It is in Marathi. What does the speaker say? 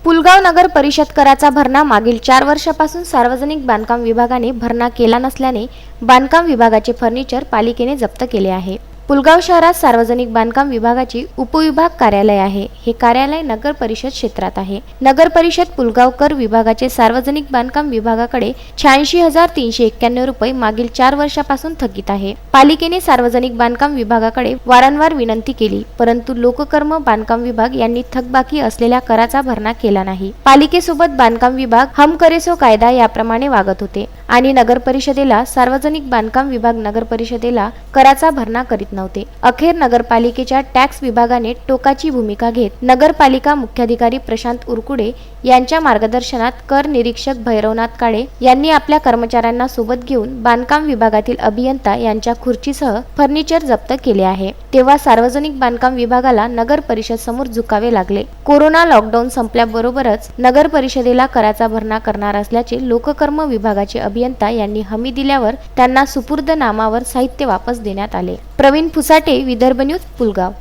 पुलगाव नगर परिषद कराचा भरणा मागील 4 वर्षापासून सार्वजनिक बांधकाम विभागाने भरणा केला नसल्याने बांधकाम विभागाचे फर्निचर पालिकेने जप्त केले आहे। पुलगाव शहरात सार्वजनिक बांधकाम विभागाची उपविभाग कार्यालय आहे। हे कार्यालय नगर परिषद क्षेत्रात आहे। नगर परिषद पुलगाव कर विभागाचे सार्वजनिक बांधकाम विभागाकडे 86,391 रुपये मागील 4 वर्षापासून थकीत आहे। पालिकेने सार्वजनिक बांधकाम विभागाकडे वारंवार विनंती केली, परंतु लोककर्म बांधकाम विभाग यांनी थकबाकी असलेल्या कराचा भरणा केला नाही। पालिकेसोबत बांधकाम विभाग हम करे सो कायदा याप्रमाणे वागत होते आणि नगर परिषदेला सार्वजनिक बांधकाम विभाग नगर परिषदेला कराचा भरणा करीत नव्हते। अखेर नगरपालिकेच्या टॅक्स विभागाने टोकाची भूमिका घेत नगरपालिका मुख्याधिकारी प्रशांत उरकुडे यांच्या मार्गदर्शनात कर निरीक्षक भैरवनाथ काळे यांनी आपल्या कर्मचाऱ्यांना सोबत घेऊन बांधकाम विभागातील अभियंता यांच्या खुर्चीसह फर्निचर जप्त केले आहे। तेव्हा सार्वजनिक बांधकाम विभागाला नगर परिषद समोर झुकावे लागले। कोरोना लॉकडाऊन संपल्याबरोबरच नगर परिषदेला कराचा भरणा करणार असल्याचे लोककर्म विभागाचे अभियंता यांनी हमी दिल्यावर त्यांना सुपूर्द नामावर साहित्य वापस देण्यात आले। प्रवीण फुसाटे, विदर्भ न्यूज, पुलगाव।